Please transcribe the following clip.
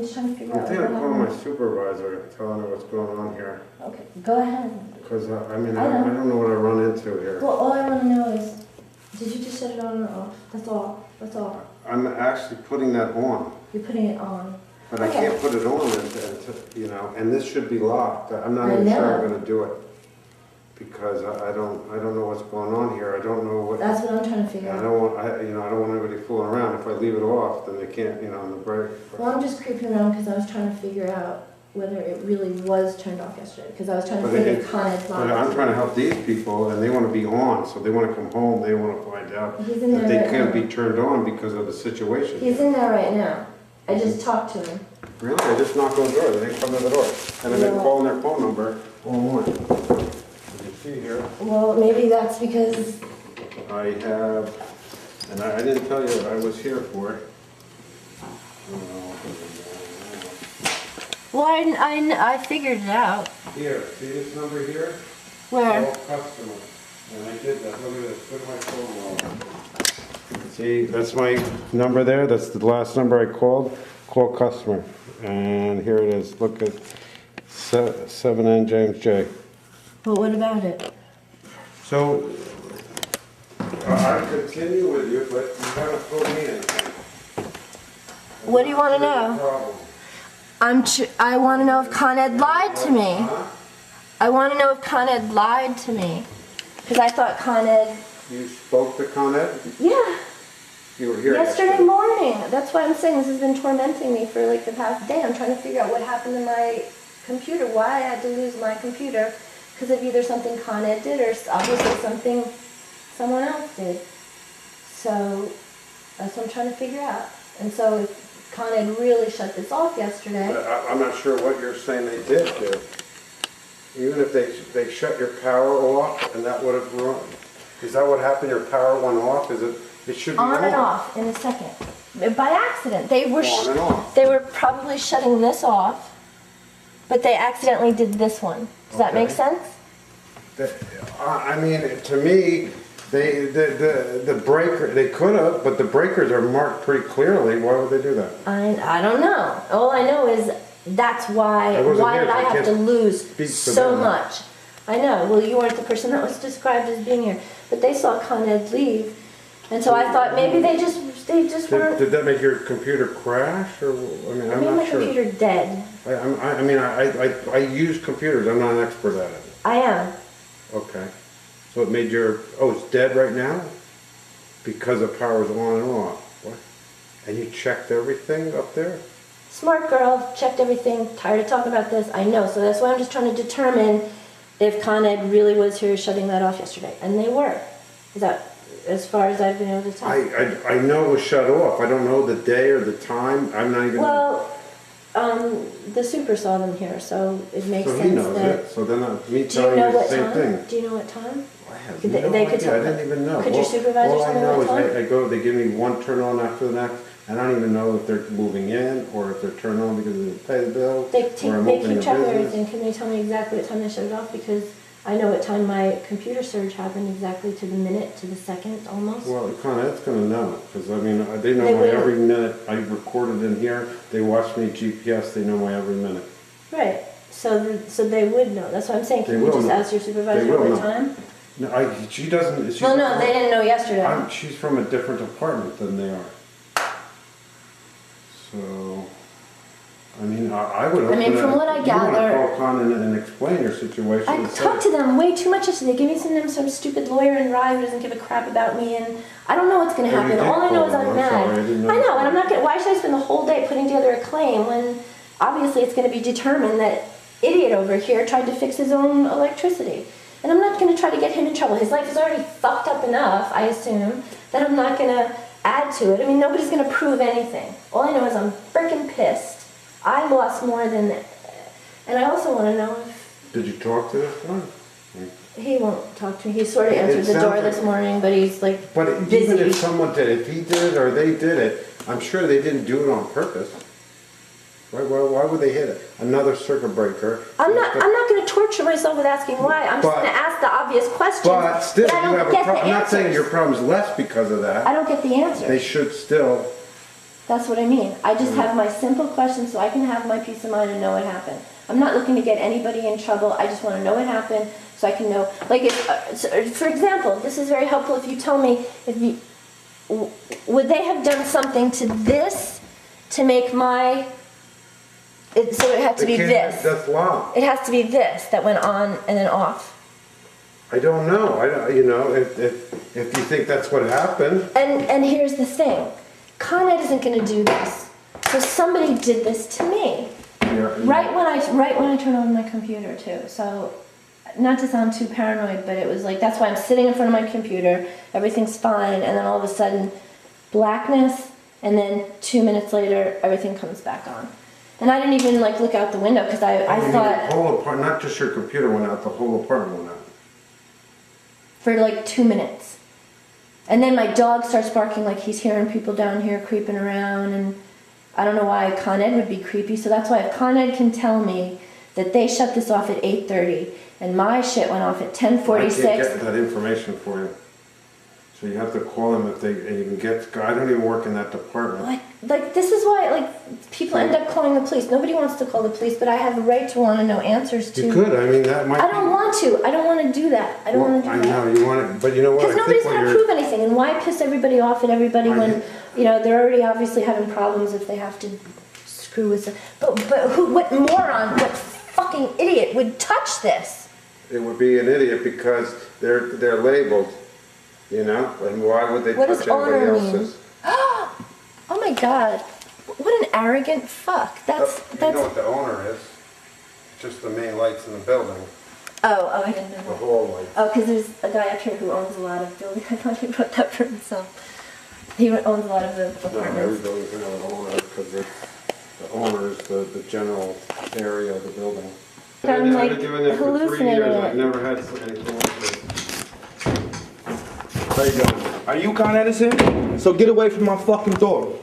just trying to figure I'm out thinking what of calling my happened. supervisor, telling her what's going on here. Okay, go ahead. Because, I mean, I I know. don't know what I run into here. Well, all I want to know is, did you just shut it on or off? That's all. That's all. I'm actually putting that on, You're putting it on. but I Okay. can't put it on and, you know, and this should be locked. I'm not I even sure know. I'm gonna do it. Because I don't know what's going on here. I don't know what. That's what I'm trying to figure I out. don't want, you know, I don't want anybody fooling around. If I leave it off, then they can't, you know, on the break. Well, I'm just creeping around because I was trying to figure out whether it really was turned off yesterday. Because I was trying to But think it- if Con Ed's But I'm trying to help these people, and they want to be on, so they want to come home, they want to find out He's in that there they right can't now. be turned on because of the situation. He's in there right now. I just talked to him. Really? I just knocked on the door, they didn't come to the door. And I've been No. calling their phone number all morning. You see here, Well, maybe that's because, I have, and I didn't tell you I was here for it. well, I figured it out. Here, see this number here? Where? Call customer. And I did that, look at this, look at my phone log. See, that's my number there, that's the last number I called, call customer. And here it is, look at 7N James J. But what about it? So, I continue with you, but you gotta fill me in. What do you want to know? Problem. I want to know if Con Ed lied to me. Huh? I want to know if Con Ed lied to me. Because I thought Con Ed, You spoke to Con Ed? yeah, You were here yesterday morning. That's why I'm saying this has been tormenting me for like the past day. I'm trying to figure out what happened to my computer, why I had to lose my computer. Because of either something Con Ed did or obviously something someone else did. So that's what I'm trying to figure out. And so if Con Ed really shut this off yesterday, I'm not sure what you're saying they did do. Even if they shut your power off and that would have run, is that what happened? Your power went off? It should be on and off in a second. By accident. They were On and off. they were probably shutting this off, but they accidentally did this one. Does that make Okay. sense? I mean, to me, the breaker, they could have, but the breakers are marked pretty clearly. Why would they do that? I don't know. All I know is that's why. I wasn't Why here, did I so I have to can't lose speak for so them. much? I know. Well, you weren't the person that was described as being here, but they saw Con Ed leave, and so I thought maybe they just weren't. Did that make your computer crash, or, I mean, I I'm made my not sure. computer dead. I mean, I use computers, I'm not an expert at it. I am. Okay. So it made it's dead right now? Because the power's on and off. What? And you checked everything up there? Smart girl, checked everything, tired of talking about this, I know. So that's why I'm just trying to determine if Con Ed really was here shutting that off yesterday. And they were. Is that as far as I've been able to tell? I know it was shut off. I don't know the day or the time. I'm not even... Well, the super saw them here, so it makes so sense he knows that... it. So then me Do you telling know you the what same time? thing. Do you know what time? I have Could no they could idea. tell I me. didn't even know. Could your supervisor all tell me I know what is time? I go, they give me one turn on after the next. I don't even know if they're moving in or if they're turned on because they pay the bill. They or I'm keep opening a track of business. everything. Can they tell me exactly what time they shut it off? Because I know what time my computer surge happened, exactly to the minute, to the second, almost. Well, Con Ed's gonna know, because I mean, they know They my will. every minute. I recorded in here. They watch me GPS. They know my every minute. Right. So they would know. That's what I'm saying. They Can you will just know. ask your supervisor They will what know. time? No, she doesn't. She's, Well, no, they didn't know yesterday. She's from a different department than they are. So, I mean, I would. I mean, from what I You gather- want to call Con and explain your situation. I and say- talked to them way too much yesterday. They gave me some stupid lawyer in Rye who doesn't give a crap about me, and I don't know what's going to Oh, you happen. did All I know call is them. I'm I'm mad. sorry, I didn't know I know, that. and I'm not going. Why should I spend the whole day putting together a claim when obviously it's going to be determined that idiot over here tried to fix his own electricity, and I'm not going to try to get him in trouble. His life is already fucked up enough, I assume, that I'm not going to add to it. I mean, nobody's going to prove anything. All I know is I'm freaking pissed. I lost more than, and I also want to know if Did you talk to this one? he won't talk to me. He sort of It answered the sounds door like- this morning, but he's like But even busy. if someone did, if he did it or they did it, I'm sure they didn't do it on purpose. Why would they hit it? Another circuit breaker. I'm not going to torture myself with asking why. I'm just But- going to ask the obvious questions. But still, but I you don't have a get problem. the I'm not saying answers. your problem's less because of that. I don't get the answer. They should still That's what I mean. I just have my simple questions so I can have my peace of mind and know what happened. I'm not looking to get anybody in trouble. I just want to know what happened so I can know. Like, for example, this is very helpful if you tell me would they have done something to this to make so it had to be this. That's law. It has to be this that went on and then off. I don't know. You know, if you think that's what happened. And here's the thing. Con Ed isn't going to do this. So somebody did this to me. Right when I turned on my computer too. So not to sound too paranoid, but it was like, that's why I'm sitting in front of my computer, everything's fine, and then all of a sudden blackness, and then 2 minutes later everything comes back on. And I didn't even like look out the window because I thought the whole apartment, not just your computer went out, the whole apartment went out. For like 2 minutes. And then my dog starts barking like he's hearing people down here creeping around, and I don't know why Con Ed would be creepy, so that's why if Con Ed can tell me that they shut this off at 8:30 and my shit went off at 10:46. I can't get that information for you. So you have to call them if you can get, I don't even work in that department. Like this is why people end up calling the police. Nobody wants to call the police, but I have a right to want to know answers to. You could, I mean, that might I don't want to. I don't want to do that. I don't want to do that. I know, you want it, but you know what? Because nobody's going to prove anything, and why piss everybody off at everybody when, you know, they're already obviously having problems if they have to screw with it. But what moron, what fucking idiot would touch this? It would be an idiot because they're labeled, you know, and why would they What touch does owner anybody mean? else's? Oh my god. What an arrogant fuck. You know what the owner is? Just the main lights in the building, Oh, I didn't know the that. hall lights. Oh, because there's a guy up here who owns a lot of buildings. I thought he wrote that for himself. He owns a lot of the No, every apartments. building's gonna have an owner because the owner is the general area of the building. I'm, like, I've been doing this for 3 hallucinating years. it. I've never had anything like this. How you doing? Are you Con Edison? So get away from my fucking door.